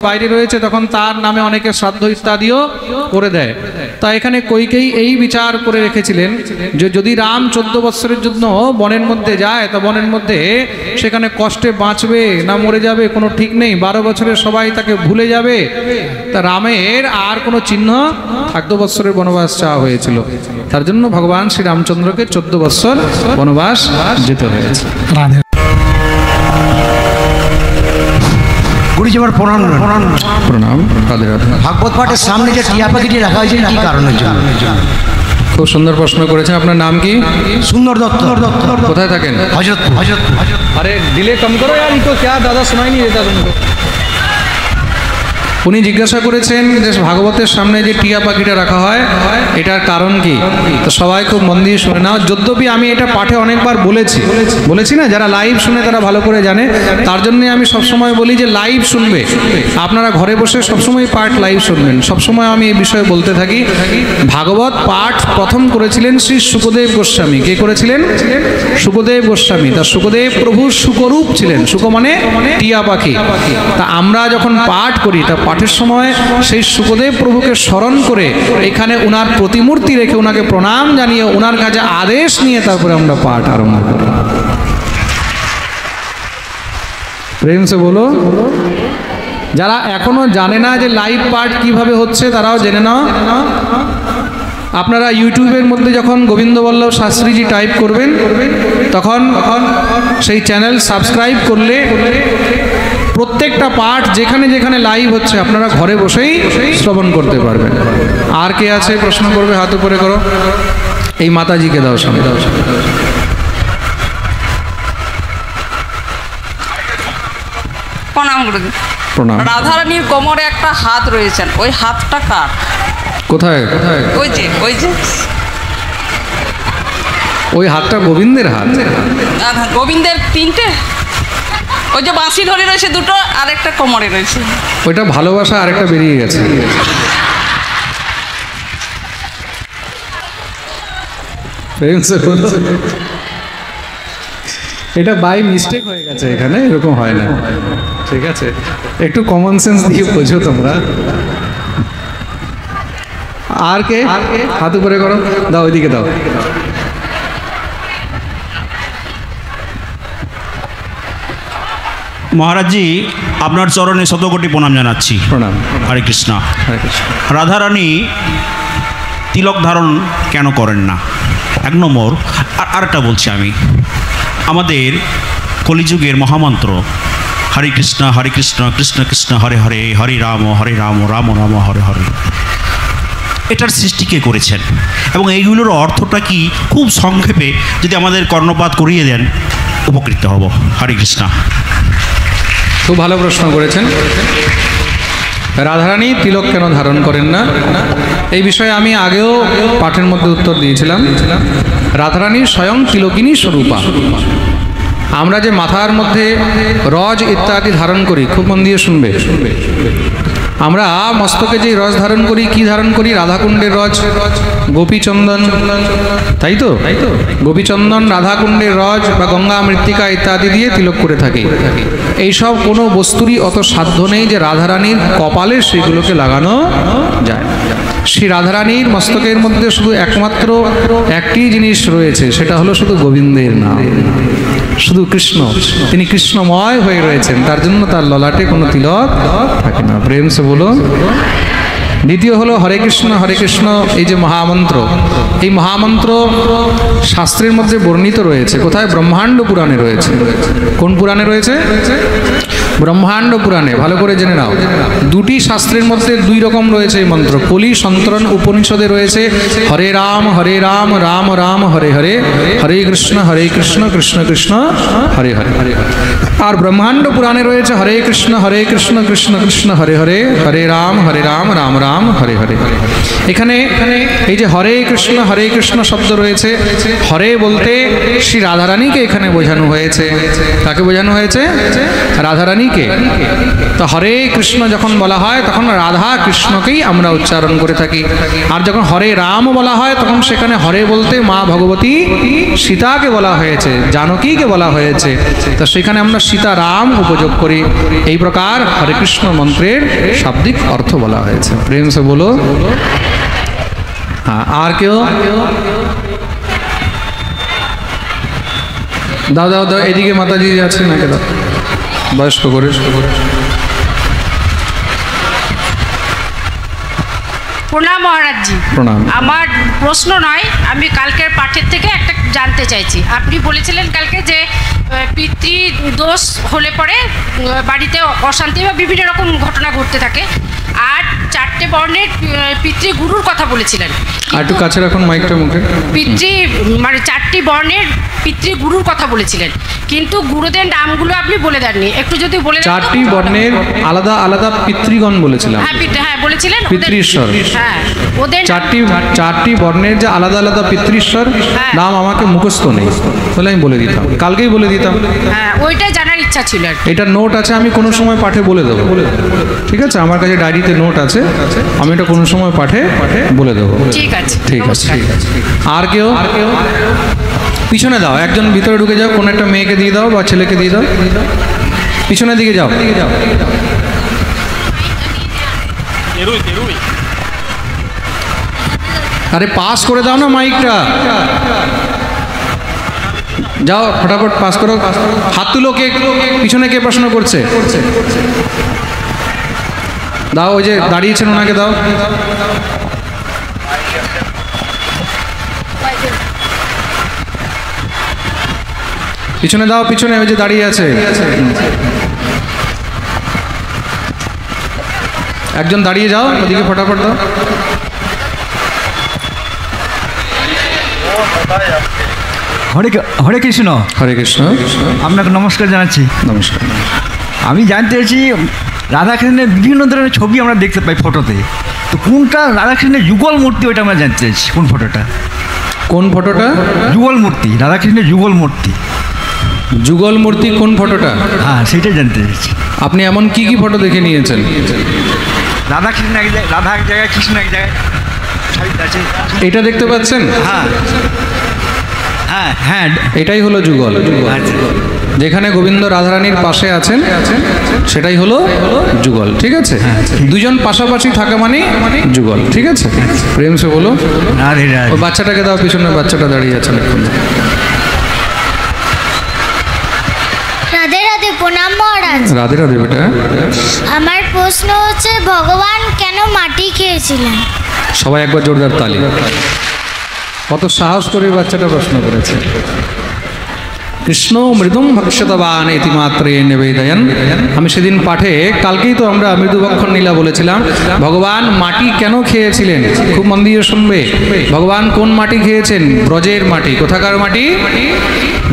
বাইরে রয়েছে তখন তার নামে অনেকে শ্রাদ্ধ ইত্যাদিও করে দেয়। তা এখানে কইকেয়ী এই বিচার করে রেখেছিলেন যে যদি রাম 14 বৎসরের জন্য বনের মধ্যে যায় তা বনের মধ্যে সেখানে কষ্টে বাঁচবে না মরে যাবে কোনো ঠিক নেই, 12 বছরে সবাই তাকে ভুলে যাবে। তা রামের আর কোনো চিহ্ন 14 বৎসরের বনবাস চাওয়া হয়েছিল, তার জন্য ভগবান শ্রী রামচন্দ্রকে 14 বৎসর বনবাস যেতে হয়েছে। গুরুজি আমার প্রণাম প্রণাম। ভাগবত পাঠের সামনে যে টিয়া পাখিটি রাখা হয়েছে কি কারণের জন্য? খুব সুন্দর প্রশ্ন করেছেন। আপনার নাম কি? সুন্দর দত্ত। কোথায় থাকেন? হযরতপুর। আরে দিলে কম করো यार, इनको क्या दादा सुनाई नहीं देता तुमको। উনি জিজ্ঞাসা করেছেন যে ভাগবতের সামনে যে টিয়া পাখিটা রাখা হয় এটার কারণ কি। তো সবাই খুব মন দিয়ে শুনে নাও। যদ্যপি আমি এটা পাঠে অনেকবার বলেছি না, যারা লাইভ শুনে তারা ভালো করে জানে, তার জন্য আমি সবসময় বলি যে লাইভ শুনবে, আপনারা ঘরে বসে সবসময় পাঠ লাইভ শুনবেন। সবসময় আমি এই বিষয়ে বলতে থাকি। ভাগবত পাঠ প্রথম করেছিলেন শ্রী শুকদেব গোস্বামী। কে করেছিলেন? শুকদেব গোস্বামী। তা শুকদেব প্রভু শুকরূপ ছিলেন। শুক মানে টিয়া পাখি। তা আমরা যখন পাঠ করি তা পাঠের সময় সেই শুকদেব প্রভুকে স্মরণ করে এখানে ওনার প্রতিমূর্তি রেখে ওনাকে প্রণাম জানিয়ে ওনার কাছে আদেশ নিয়ে তারপরে আমরা পাঠ আরম্ভ করি। প্রেম সে বলো। যারা এখনো জানে না যে লাইভ পাঠ কিভাবে হচ্ছে তারাও জেনে নাও। আপনারা ইউটিউবের মধ্যে যখন গোবিন্দ বল্লভ শাস্ত্রীজি টাইপ করবেন তখন সেই চ্যানেল সাবস্ক্রাইব করলে প্রত্যেকটা পাঠ যেখানে যেখানে লাইভ হচ্ছে আপনারা ঘরে বসেই শ্রবণ করতে পারবেন। আর কে আছে প্রশ্ন করবে? হাত উপরে করো। এই মাতাজিকে দাও সামনে। প্রণাম গুরুজি। প্রণাম। রাধারানীর কোমরে একটা হাত রয়েছেন, ওই হাতটা কার? কোথায়? ওই যে ওই হাতটা গোবিন্দের হাত। গোবিন্দের তিনটে, ওই যে বাঁশি ধরে রয়েছে দুটো, আর একটা কোমরে রয়েছে। ওইটা ভালোবাসা, আরেকটা বেরিয়ে গেছে। এটা বাই মিস্টেক হয়ে গেছে, এখানে এরকম হয় না। ঠিক আছে, একটু কমন সেন্স দিয়ে বোঝো তোমরা। আর কে? হাত উপরে করো, দাও ওইদিকে দাও। মহারাজজি, আপনার চরণে শতকোটি প্রণাম জানাচ্ছি। প্রণাম। হরে কৃষ্ণ। হরে কৃষ্ণ। রাধারানী তিলক ধারণ কেন করেন না? 1 নম্বর। আরেকটা বলছি আমি, আমাদের কলিযুগের মহামন্ত্র হরে কৃষ্ণ কৃষ্ণ কৃষ্ণ হরে হরে, হরে রাম রাম রাম হরে হরে, এটার সৃষ্টি কে করেছেন এবং এইগুলোর অর্থটা কি খুব সংক্ষেপে যদি আমাদের কর্ণপাত করিয়ে দেন উপকৃত হব। হরে কৃষ্ণ। খুব ভালো প্রশ্ন করেছেন। রাধারানী তিলক কেন ধারণ করেন না, এই বিষয়ে আমি আগেও পাঠের মধ্যে উত্তর দিয়েছিলাম। রাধারানী স্বয়ং তিলকিনী স্বরূপা। আমরা যে মাথার মধ্যে রজ ইত্যাদি ধারণ করি, খুব মন দিয়ে শুনবে, আমরা মস্তকে যে রজ ধারণ করি, কি ধারণ করি? রাধাকুণ্ডের রজ, গোপীচন্দন, তাই তো? গোপীচন্দন, রাধাকুণ্ডের রজ বা গঙ্গা মৃত্তিকা ইত্যাদি দিয়ে তিলক করে থাকি। এইসব কোনো বস্তুরই অত সাধ্য নেই যে রাধারানীর কপালে সেগুলোকে লাগানো যায়। শ্রী রাধারানীর মস্তকের মধ্যে শুধু একমাত্র একটি জিনিস রয়েছে, সেটা হলো শুধু গোবিন্দের নাম, শুধু কৃষ্ণ। তিনি কৃষ্ণময় হয়ে রয়েছেন, তার জন্য তার ললাটে কোনো তিলক থাকে না। প্রেম সে বলুন। দ্বিতীয় হলো হরে কৃষ্ণ, এই যে মহামন্ত্র, এই মহামন্ত্র শাস্ত্রের মধ্যে বর্ণিত রয়েছে। কোথায়? ব্রহ্মাণ্ড পুরাণে রয়েছে। কোন পুরাণে রয়েছে? ব্রহ্মাণ্ড পুরাণে। ভালো করে জেনে নাও, দুটি শাস্ত্রের মধ্যে 2 রকম রয়েছে এই মন্ত্র। কলি সন্তরণ উপনিষদে রয়েছে হরে রাম রাম রাম হরে হরে, হরে কৃষ্ণ কৃষ্ণ কৃষ্ণ হরে হরে। আর ব্রহ্মাণ্ড পুরাণে রয়েছে হরে কৃষ্ণ কৃষ্ণ কৃষ্ণ হরে হরে, হরে রাম রাম রাম হরে হরে। এখানে এই যে হরে কৃষ্ণ শব্দ রয়েছে, হরে বলতে শ্রী রাধারানীকে এখানে বোঝানো হয়েছে। কাকে বোঝানো হয়েছে? রাধারানী রাধারানীকে। তো হরে কৃষ্ণ যখন বলা হয় তখন রাধা কৃষ্ণকেই আমরা উচ্চারণ করে থাকি। আর যখন হরে রাম বলা হয় তখন সেখানে হরে বলতে মা ভগবতী সীতাকে বলা হয়েছে, জানকীকে বলা হয়েছে। তো সেখানে আমরা সীতা রাম উপযোগ করি। এই প্রকার হরে কৃষ্ণ মন্ত্রের শাব্দিক অর্থ বলা হয়েছে। প্রেম সে বলো। হ্যাঁ, আর কেউ? দাও দাও দাও, এদিকে মাতাজি আছে নাকি? দাও, বয়স্ক করে। প্রণাম মহারাজজি। প্রণাম। আমার প্রশ্ন নয়, আমি কালকের পাঠের থেকে একটা জানতে চাইছি। আপনি বলেছিলেন কালকে যে পিতৃদোষ হলে পরে বাড়িতে অশান্তি বা বিভিন্ন রকম ঘটনা ঘটতে থাকে, আর 4টে বর্ণের পিতৃগুরুর কথা বলেছিলেন। আর একটু কাছে রাখুন মাইকটা মুখে। মানে 4টি বর্ণের পিতৃগুরুর কথা বলেছিলেন, কিন্তু গুরুদের নামগুলো আপনি বলে দেননি। একটু যদি বলে দেন। 4টি বর্ণের আলাদা আলাদা পিতৃগণ বলেছিলাম। হ্যাঁ বলেছিলেন। পিতৃশ্বর। হ্যাঁ, ওদের 4টি বর্ণের যে আলাদা আলাদা পিতৃশ্বর নাম আমাকে মুখস্থ নেই, তাহলে আমি বলে দিতাম, কালকেই বলে দিতাম। হ্যাঁ, ওইটাই জানার ইচ্ছা ছিল। এটা নোট আছে, আমি কোনো সময় পাঠে বলে দেবো। ঠিক আছে, আমার কাছে ডায়েরিতে নোট আছে, আমি এটা কোনো সময় পাঠে বলে দেবো। ঠিক আছে, ঠিক আছে। আর কেউ? পিছনে দাও, একজন ভিতরে ঢুকে যাও, কোনো একটা মেয়েকে দিয়ে দাও বা ছেলেকে দিয়ে দাও। পিছনের দিকে যাও। আরে পাস করে দাও না মাইকটা। যাও ফটাফট পাস করো। হাত তুলো, কে পিছনে কে প্রশ্ন করছে? দাও, ওই যে দাঁড়িয়েছেন ওনাকে দাও। পিছনে দাও, পিছনে ওই যে দাঁড়িয়ে আছে একজন, দাঁড়িয়ে যাও ওদিকে, ফটাফট দাও। হরে কৃষ্ণ। হরে কৃষ্ণ। আপনাকে নমস্কার জানাচ্ছি। নমস্কার। আমি জানতে চাইছি, রাধাকৃষ্ণের বিভিন্ন ধরনের ছবি আমরা দেখতে পাই ফটোতে, তো কোনটা রাধাকৃষ্ণের যুগল মূর্তি, ওইটা আমরা জানতে চাইছি। কোন ফটোটা? কোন ফটোটা? যুগল মূর্তি, রাধাকৃষ্ণের যুগল মূর্তি। যুগল মূর্তি কোন ফটোটা? হ্যাঁ, সেইটাই জানতে চাইছি। আপনি এমন কি কি ফটো দেখে নিয়েছেন? রাধাকৃষ্ণ এক জায়গায়, রাধা এক জায়গায়, কৃষ্ণ এক জায়গায় আছে। এটা দেখতে পাচ্ছেন? হ্যাঁ হ্যাঁ হ্যাঁ, এটাই হলো যুগল। যেখানে গোবিন্দ রাধারানীর পাশে আছেন সেটাই হলো যুগল। ঠিক আছে, দুজন পাশাপাশি থাকা মানে যুগল। ঠিক আছে, প্রেম সে বলো। ওই বাচ্চাটাকে দাও, পিছনে বাচ্চাটা দাঁড়িয়ে আছেন। রাধে রাধে, প্রণাম মহারাজ। রাধে রাধে বেটা। আমার প্রশ্ন হচ্ছে, ভগবান কেন মাটি খেয়েছিলেন? সবাই একবার জোরদার তালি। কত সাহস করে বাচ্চাটা প্রশ্ন করেছে। কৃষ্ণ মৃদুম ভক্ষতবান ইতিমাত্রে নিবেদয়ন। আমি সেদিন পাঠে, কালকেই তো আমরা মৃদুভক্ষণ লীলা বলেছিলাম। ভগবান মাটি কেন খেয়েছিলেন খুব মন দিয়ে শুনবে। ভগবান কোন মাটি খেয়েছেন? ব্রজের মাটি। কোথাকার মাটি?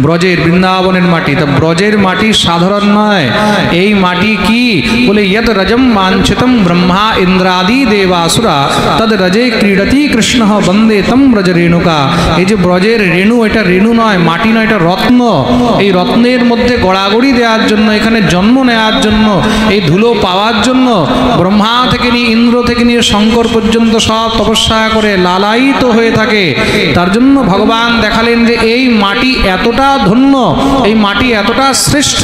ব্রজের, বৃন্দাবনের মাটি। তা ব্রজের মাটি সাধারণ নয়। এই মাটি কি বলে, ইয়দ রজম মাঞ্ছিতম ব্রহ্মা ইন্দ্রাদি দেবাসুরা তদ রজে ক্রীড়তি কৃষ্ণ বন্দে তম ব্রজ রেণুকা। এই যে ব্রজের রেণু, এটা রেণু নয়, মাটি নয়, এটা রত্ন। এই রত্নের মধ্যে গড়াগড়ি দেওয়ার জন্য, এখানে জন্ম নেওয়ার জন্য, এই ধুলো পাওয়ার জন্য ব্রহ্মা থেকে নিয়ে ইন্দ্র থেকে নিয়ে শঙ্কর পর্যন্ত সব তপস্যা করে লালায়িত হয়ে থাকে। তার জন্য ভগবান দেখালেন যে এই মাটি এতটা ধন্য, এই মাটি এতটা শ্রেষ্ঠ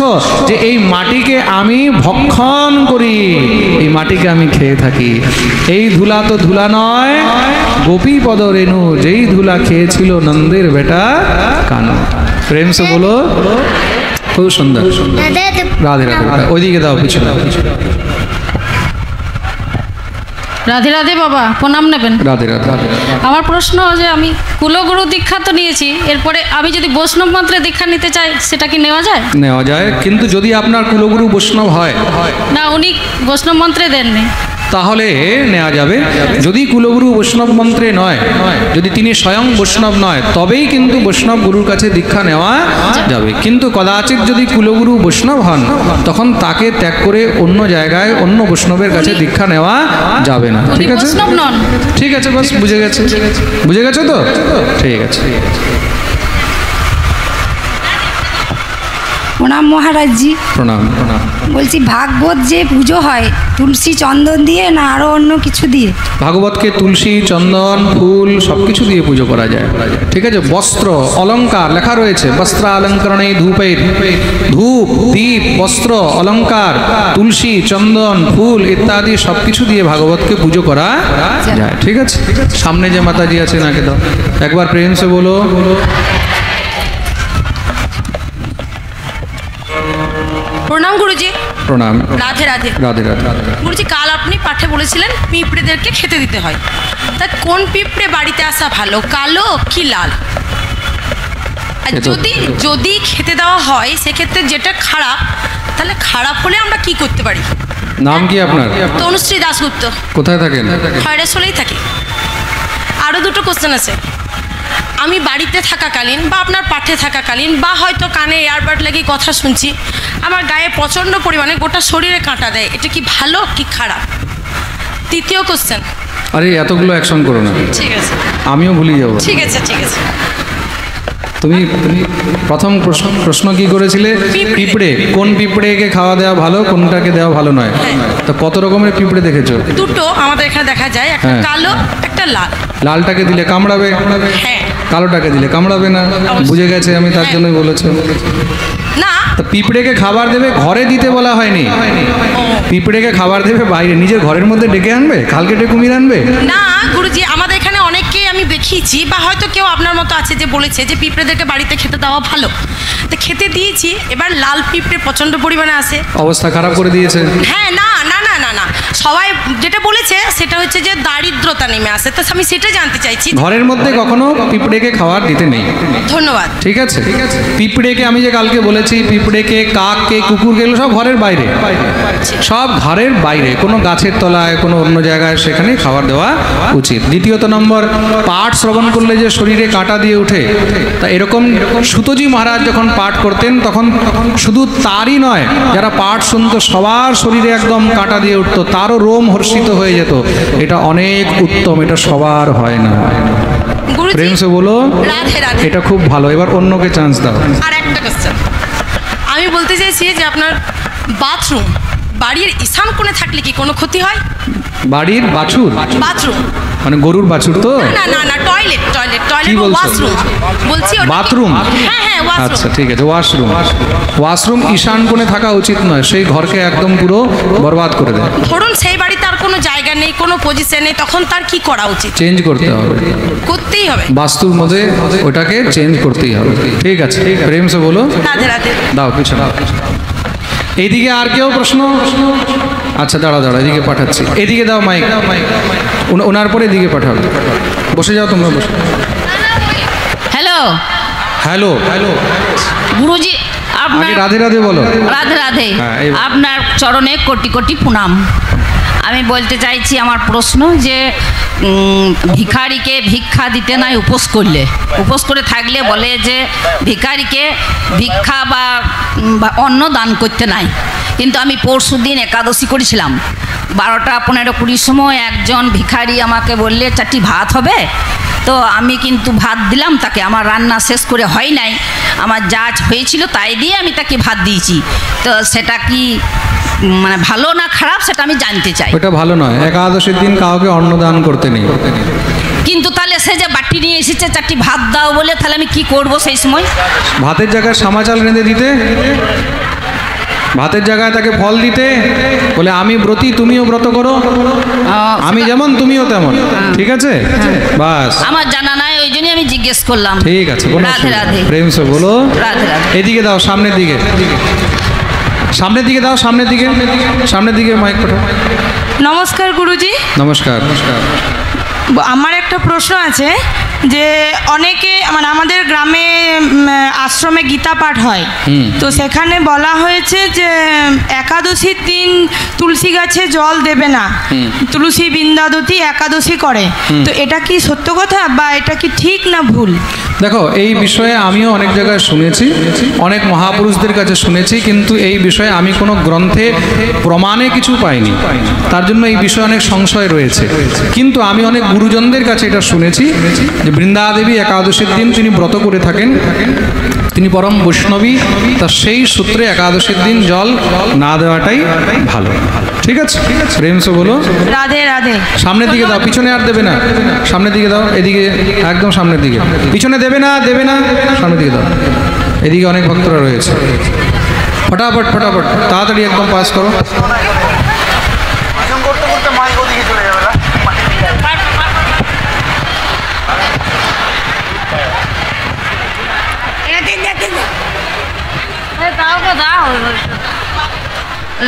যে এই মাটিকে আমি ভক্ষণ করি, এই মাটিকে আমি খেয়ে থাকি। এই ধুলা তো ধুলা নয়, গোপীপদ রেণু, যেই ধুলা খেয়েছিল নন্দের বেটা কানু। প্রেম সে বলো। খুব সুন্দর। রাধে রাধে। ওইদিকে দাও, পিছনে। রাধে রাধে বাবা, প্রণাম নেবেন। রাধে রাধে। আমার প্রশ্ন যে আমি কুলগুরু দীক্ষা তো নিয়েছি, এরপরে আমি যদি বৈষ্ণব মন্ত্রে দীক্ষা নিতে চাই, সেটা কি নেওয়া যায়? নেওয়া যায়, কিন্তু যদি আপনার কুলগুরু বৈষ্ণব হয়। না, উনি বৈষ্ণব মন্ত্রে দেননি। তাহলে নেওয়া যাবে। যদি কুলগুরু বৈষ্ণব মন্ত্রে নয়, যদি তিনি স্বয়ং বৈষ্ণব নয়, তবেই কিন্তু বৈষ্ণব গুরুর কাছে দীক্ষা নেওয়া যাবে। কিন্তু কদাচিৎ যদি কুলগুরু বৈষ্ণব হন, তখন তাকে ত্যাগ করে অন্য জায়গায় অন্য বৈষ্ণবের কাছে দীক্ষা নেওয়া যাবে না। ঠিক আছে, বৈষ্ণব নন। ঠিক আছে, বাস বুঝে গেছে। বুঝে গেছো তো? ঠিক আছে। প্রণাম মহারাজজি। প্রণাম প্রণাম। বলছি ভাগবত যে পুজো হয় তুলসী চন্দন দিয়ে না আরও অন্য কিছু দিয়ে? ভাগবতকে তুলসী, চন্দন, ফুল সব কিছু দিয়ে পুজো করা যায়। ঠিক আছে, বস্ত্র অলঙ্কার লেখা রয়েছে, বস্ত্র অলঙ্করণে ধূপের, ধূপ, দীপ, বস্ত্র, অলঙ্কার, তুলসী, চন্দন, ফুল ইত্যাদি সব কিছু দিয়ে ভাগবতকে পুজো করা যায়। ঠিক আছে, সামনে যে মাতাজি আছে নাকে দাও, একবার প্রেম সে বলো। প্রণাম গুরুজি। প্রণাম। রাধে রাধে। রাধে রাধে। গুরুজি, কাল আপনি পাঠে বলেছিলেন পিঁপড়েদেরকে খেতে দিতে হয়, তা কোন পিঁপড়ে বাড়িতে আসা ভালো, কালো কি লাল? আর যদি যদি খেতে দেওয়া হয় সেক্ষেত্রে যেটা খারাপ, তাহলে খারাপ হলে আমরা কি করতে পারি? নাম কি আপনার? তনুশ্রী দাশগুপ্ত। কোথায় থাকেন? খয়রাসোলেই থাকি। আরও দুটো কোশ্চেন আছে। আমি বাড়িতে থাকাকালীন বা আপনার পাঠে থাকাকালীন বা হয়তো কানে এয়ারবাড লাগিয়ে কথা শুনছি, আমার গায়ে প্রচণ্ড পরিমাণে গোটা শরীরে কাঁটা দেয়, এটা কি ভালো কি খারাপ? তৃতীয় কোশ্চেন। আরে এতগুলো অ্যাকশন করো না, ঠিক আছে, আমিও ভুলে যাবো। ঠিক আছে ঠিক আছে। তুমি প্রথম প্রশ্ন কি করেছিলে? পিঁপড়ে, কোন পিঁপড়েকে খাওয়া দেওয়া ভালো, কোনটাকে দেওয়া ভালো নয়। তো কত রকমের পিঁপড়ে দেখেছো? দুটো আমাদের এখানে দেখা যায়, একটা কালো একটা লাল। লালটাকে দিলে কামড়াবে, হ্যাঁ। কালোটাকে দিলে কামড়াবে না। বুঝে গেছে আমি, তার জন্যই বলেছি। না, তো পিঁপড়েকে খাবার দেবে, ঘরে দিতে বলা হয়নি। পিঁপড়েকে খাবার দেবে বাইরে, নিজের ঘরের মধ্যে ডেকে আনবে, খাল কেটে কুমির আনবে না গুরুজি, আমাদের এখানে অনেককেই আমি দেখিয়েছি, বা হয়তো কেউ আপনার মতো আছে যে বলেছে যে পিঁপড়েদেরকে বাড়িতে খেতে দেওয়া ভালো, তো খেতে দিয়েছি। এবার লাল পিঁপড়ে প্রচণ্ড পরিমাণে আসে, অবস্থা খারাপ করে দিয়েছে। হ্যাঁ। না না না না না, সবাই যেটা বলেছে সেটা হচ্ছে যে দারিদ্রতা নেমে আসে, তো আমি সেটা জানতে চাইছি। ঘরের মধ্যে কখনো পিঁপড়েকে খাবার দিতে নেই। ধন্যবাদ। ঠিক আছে, পিঁপড়েকে আমি যে কালকে বলেছি, পিঁপড়েকে, কাককে, কুকুরকে, এগুলো সব ঘরের বাইরে, সব ঘরের বাইরে, কোনো গাছের তলায়, কোনো অন্য জায়গায় সেখানে খাবার দেওয়া উচিত। দ্বিতীয়ত নম্বর, পাঠ শ্রবণ করলে যে শরীরে কাঁটা দিয়ে ওঠে, তা এরকম সুতজি মহারাজ যখন পাঠ করতেন তখন শুধু তারই নয়, যারা পাঠ শুনতো সবার শরীরে একদম কাঁটা দিয়ে উঠতো, তারও রোম হর্ষিত হয়ে যেত। এটা অনেক উত্তম, এটা সবার হয় না। প্রেম সে বলো রাধে রাধে। এটা খুব ভালো। এবার অন্যকে চান্স দাও। আর একটা কোশ্চেন আমি বলতে চাইছি যে আপনার বাথরুম বাড়ির ঈশান কোণে থাকলে কি কোনো ক্ষতি হয়? বাড়ির বাছুর? বাথরুম মানে গরুর বাছুর তো? না না না, টয়লেট টয়লেট কি টয়লেট বলছো? ওয়াশরুম বলছি। বাথরুম? হ্যাঁ হ্যাঁ, ওয়াশরুম। আচ্ছা ঠিক আছে, ওয়াশরুম। ওয়াশরুম ঈশান কোণে থাকা উচিত নয়, সেই ঘরকে একদম পুরো বরবাদ করে দেয়। ধরুন সেই বাড়িতে আর কোনো জায়গা নেই, কোনো পজিশন নেই, তখন তার কি করা উচিত? চেঞ্জ করতে হবে, করতেই হবে। বাস্তুর মধ্যে ওটাকে চেঞ্জ করতেই হবে। ঠিক আছে, প্রেম সে বলো। রাধে রাধে। দাও কিছু দাও। এইদিকে আর কেউ প্রশ্ন? আচ্ছা দাঁড়া দাঁড়া, এদিকে পাঠাচ্ছি। এদিকে দাও মাইক, ওনার পরে এদিকে পাঠাবে। বসে যাও তোমরা, বসে। Hello hello hello. গুরুজি, আপনার রাধে রাধে বলো। রাধে রাধে। আপনার চরণে কোটি কোটি প্রণাম। আমি বলতে চাইছি, আমার প্রশ্ন যে ভিখারিকে ভিক্ষা দিতে নাই উপোস করলে, উপোস করে থাকলে বলে যে ভিখারিকে ভিক্ষা বা অন্ন দান করতে নাই। কিন্তু আমি পরশু দিন একাদশী করেছিলাম, 12টা 15-20 সময় একজন ভিখারি আমাকে বললে 4টি ভাত হবে। তো আমি কিন্তু ভাত দিলাম তাকে, আমার রান্না শেষ করে হয় নাই, আমার যা হয়েছিল তাই দিয়ে আমি তাকে ভাত দিয়েছি। তো সেটা কি মানে ভালো না খারাপ সেটা আমি জানতে চাই। ওটা ভালো নয়, একাদশীর দিন কাউকে অন্নদান করতে নেই। কিন্তু তাহলে সে যে বাটি নিয়ে এসেছে 4টি ভাত দাও বলে, তাহলে আমি কি করব সেই সময়? ভাতের জায়গায় সামাচাল রেঁধে দিতে, ভাতের জায়গায় তাকে ফল দিতে, বলে আমি ব্রতী তুমিও ব্রত করো, আমি যেমন তুমিও তেমন। ঠিক আছে, বাস। আমার জানা নাই, ওই জন্যই আমি জিজ্ঞেস করলাম। ঠিক আছে, রাধে রাধে। প্রেম সে বলো। রাধে রাধে। এদিকে দাও, সামনের দিকে, সামনের দিকে দাও, সামনের দিকে, সামনের দিকে মাইক পাঠাও। নমস্কার গুরুজি। নমস্কার নমস্কার। আমার একটা প্রশ্ন আছে যে অনেকে মানে আমাদের গ্রামে আশ্রমে গীতা পাঠ হয়, তো সেখানে বলা হয়েছে যে একাদশীর দিন তুলসী গাছে জল দেবে না, তুলসী বৃন্দাবতী একাদশী করে, তো এটা কি সত্য কথা বা এটা কি ঠিক না ভুল? দেখো, এই বিষয়ে আমিও অনেক জায়গায় শুনেছি, অনেক মহাপুরুষদের কাছে শুনেছি, কিন্তু এই বিষয়ে আমি কোনো গ্রন্থে প্রমাণে কিছু পাইনি, তার জন্য এই বিষয়ে অনেক সংশয় রয়েছে। কিন্তু আমি অনেক গুরুজনদের কাছে এটা শুনেছি যে বৃন্দাদেবী একাদশীর দিন তিনি ব্রত করে থাকেন, তিনি পরম বৈষ্ণবী, তা সেই সূত্রে একাদশীর দিন জল না দেওয়াটাই ভালো। ঠিক আছে, প্রেম সে বলো রাধে রাধে। সামনের দিকে দাও, পিছনে আর দেবে না, সামনের দিকে দাও, এদিকে একদম সামনের দিকে, পিছনে দেবে না, সামনের দিকে দাও, এদিকে অনেক ভক্তরা রয়েছে। ফটাফট ফটাফট তাড়াতাড়ি একদম পাস করো।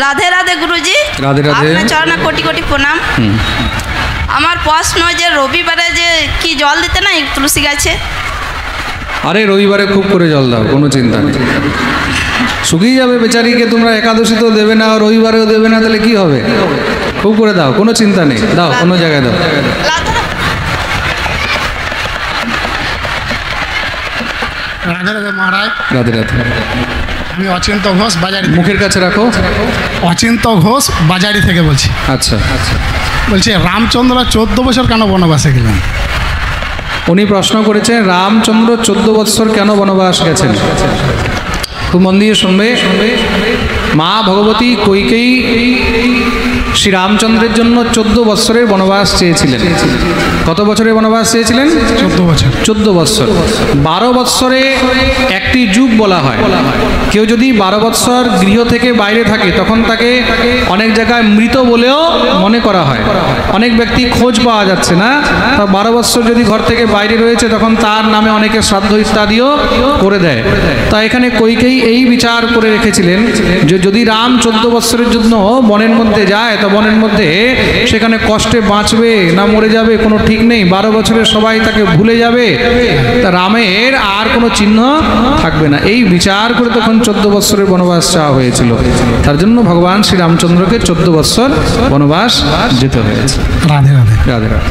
রাধে রাধে গুরুজি। রাধে রাধে। আপনার চরণে কোটি কোটি প্রণাম। আমার প্রশ্ন যে রবিবারে যে কি জল দিতে নাই তুলসী গাছে? আরে রবিবারে খুব করে জল দাও, কোনো চিন্তা নেই, শুকিয়ে যাবে বেচারিকে। তোমরা একাদশী তো দেবে না, রবিবারেও দেবে না, তাহলে কি হবে? খুব করে দাও, কোনো চিন্তা নেই, দাও অন্য জায়গায় দাও। রাধে রাধে মহারাজ। রাধে রাধে। আমি অচিন্ত ঘোষ বাজারি। মুখের কাছে রাখো। অচিন্ত ঘোষ বাজারি থেকে বলছি। আচ্ছা, বলছি রামচন্দ্র 14 বছর কেন বনবাসে গেলেন? উনি প্রশ্ন করেছেন রামচন্দ্র 14 বৎসর কেন বনবাস গেছেন। খুব মন দিয়ে শুনবে। মা ভগবতী কৈকেয়ী শ্রী রামচন্দ্রের জন্য 14 বৎসরের বনবাস চেয়েছিলেন। কত বছরের বনবাস চেয়েছিলেন? 14 বছর। 14 বৎসর। 12 বৎসরে একটি যুগ বলা হয়। কেউ যদি 12 বৎসর গৃহ থেকে বাইরে থাকে তখন তাকে অনেক জায়গায় মৃত বলেও মনে করা হয়। অনেক ব্যক্তি খোঁজ পাওয়া যাচ্ছে না, তা 12 বৎসর যদি ঘর থেকে বাইরে রয়েছে তখন তার নামে অনেকে শ্রাদ্ধ ইত্যাদিও করে দেয়। তা এখানে কৈকেয়ী এই বিচার করে রেখেছিলেন যে যদি রাম 14 বৎসরের জন্য বনের মধ্যে যায় তো বনের মধ্যে সেখানে কষ্টে বাঁচবে না মরে যাবে কোনো ঠিক নেই। 12 বছরের সবাই তাকে ভুলে যাবে, তা রামের আর কোনো চিহ্ন থাকবে না। এই বিচার করে তখন 14 বৎসরের বনবাস চাওয়া হয়েছিল। তার জন্য ভগবান শ্রী রামচন্দ্রকে 14 বৎসর বনবাস যেতে হয়েছে। রাধে রাধে। রাধে রাধে।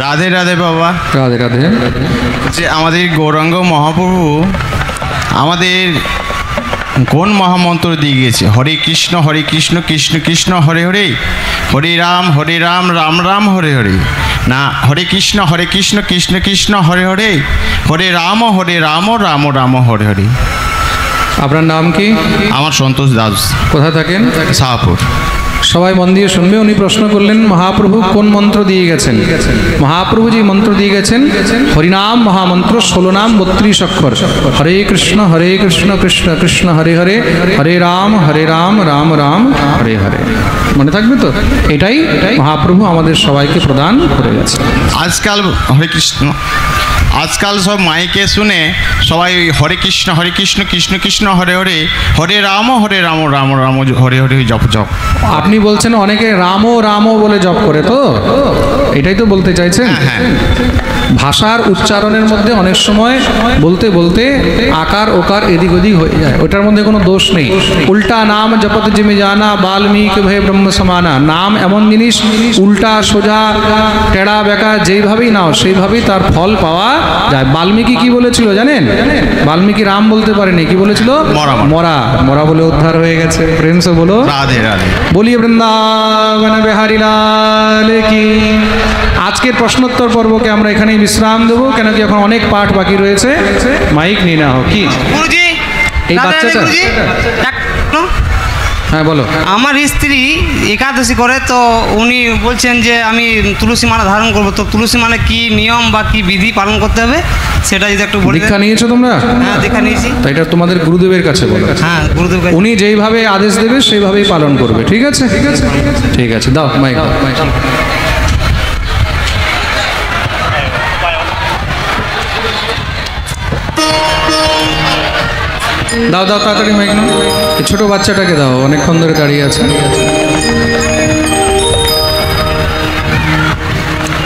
রাধে রাধে বাবা। রাধে রাধে। যে আমাদের গৌরাঙ্গ মহাপ্রভু আমাদের কোন মহামন্ত্র দিয়ে গিয়েছে? হরে কৃষ্ণ কৃষ্ণ কৃষ্ণ হরে হরে, হরে রাম রাম রাম হরে হরে, না হরে কৃষ্ণ কৃষ্ণ কৃষ্ণ হরে হরে, হরে রাম রাম রাম হরে হরে। আপনার নাম কি? আমার সন্তোষ দাস। কোথায় থাকেন? শাহপুর। সবাই মন দিয়ে শুনবে। উনি প্রশ্ন করলেন মহাপ্রভু কোন মন্ত্র দিয়ে গেছেন। মহাপ্রভু যে মন্ত্র দিয়ে গেছেন হরিনাম মহামন্ত্র, 16 নাম 32 অক্ষর। হরে কৃষ্ণ কৃষ্ণ কৃষ্ণ হরে হরে, হরে রাম রাম রাম হরে হরে। মনে থাকবে তো? এটাই মহাপ্রভু আমাদের সবাইকে প্রদান করে গেছে। আজকাল হরে কৃষ্ণ, আজকাল সব মাইকে শুনে সবাই হরে কৃষ্ণ কৃষ্ণ কৃষ্ণ হরে হরে, হরে রাম রাম রাম হরে হরে জপ জপ। আপনি বলছেন অনেকে রাম বলে জপ করে, তো এটাই তো বলতে চাইছেন। হ্যাঁ। ভাষার উচ্চারণের মধ্যে অনেক সময় বলতে বলতে আকার ওকার এদিক ওদিক হয়ে যায়, ওটার মধ্যে কোনো দোষ নেই। উল্টা নাম জপত জিমে জানা বাল্মীকি ভয়ে ব্রহ্ম সমানা। নাম এমন জিনিস উল্টা সোজা টেড়া বেঁকা যেইভাবেই নাও সেইভাবেই তার ফল পাওয়া যায়। বাল্মীকি কি বলেছিল জানেন? বাল্মীকি রাম বলতে পারেনি, কি বলেছিল? মরা। মরা বলে উদ্ধার হয়ে গেছে। প্রেম সে বলো রাধে রাধে। বলিয়ে বৃন্দাবন বিহারী লাল কি। আজকের প্রশ্নোত্তর পর্বকে আমরা এখানেই বিশ্রাম দেবো, কেন কি এখন অনেক পাঠ বাকি রয়েছে। মাইক নিয়ে না হোক কি এই বাচ্চাটা। হ্যাঁ বলো। আমার স্ত্রী একাদশী করে, তো উনি বলছেন যে আমি তুলসী মালা ধারণ করবো, তো তুলসী মালা কি নিয়ম বা কি বিধি পালন করতে হবে সেটা যদি একটু বলে। দীক্ষা নিয়েছো তোমরা? হ্যাঁ দীক্ষা নিয়েছি। তো এটা তোমাদের গুরুদেবের কাছে বলো। হ্যাঁ গুরুদেব, উনি যেইভাবে আদেশ দেবে সেইভাবেই পালন করবে। ঠিক আছে ঠিক আছে, দাও মাইক দাও। দাও দাও তাড়াতাড়ি মাইক নাও। এই ছোট বাচ্চাটাকে দাও, অনেকক্ষণ ধরে দাঁড়িয়ে আছে।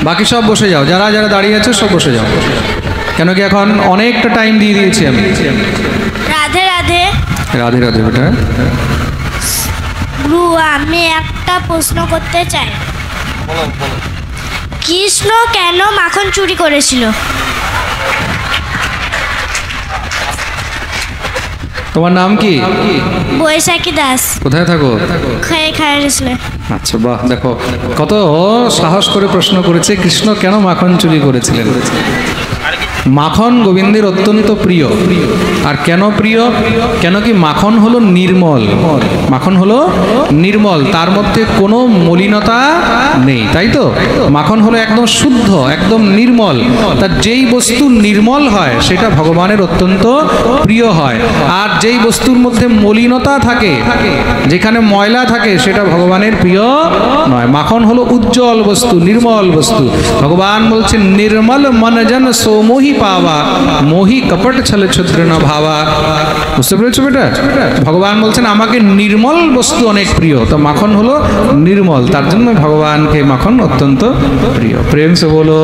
বাকি সব বসে যাও, যারা যারা দাঁড়িয়ে আছে সব বসে যাও, কেন কি এখন অনেকটা টাইম দিয়ে দিয়েছি আমি। রাধে রাধে। রাধে রাধে বেটা। গুরু, আমি একটা প্রশ্ন করতে চাই। কৃষ্ণ কেন মাখন চুরি করেছিল? তোমার নাম কি? বৈশাখী দাস। কোথায় থাকো? খায় আচ্ছা, বাহ, দেখো কত সাহস করে প্রশ্ন করেছে, কৃষ্ণ কেন মাখন চুরি করেছিলেন। মাখন গোবিন্দের অত্যন্ত প্রিয়। আর কেন প্রিয়? কেন কি মাখন হলো নির্মল, মাখন হলো নির্মল, তার মধ্যে কোনো মলিনতা নেই, তাই তো? মাখন হলো একদম শুদ্ধ, একদম নির্মল। তার যেই বস্তু নির্মল হয় সেটা ভগবানের অত্যন্ত প্রিয় হয়। আর যেই বস্তুর মধ্যে মলিনতা থাকে, যেখানে ময়লা থাকে, সেটা ভগবানের প্রিয় নয়। মাখন হলো উজ্জ্বল বস্তু, নির্মল বস্তু। ভগবান বলছেন নির্মল মনজন সোমোহি পাওয়া, মোহি কপট ছলে ছদ্র না ভাবা। বুঝতে পেরেছো বেটা? ভগবান বলছেন আমাকে নির্মল বস্তু অনেক প্রিয়, তো মাখন হলো নির্মল, তার জন্য ভগবানকে মাখন অত্যন্ত প্রিয়। প্রেম সে বলো।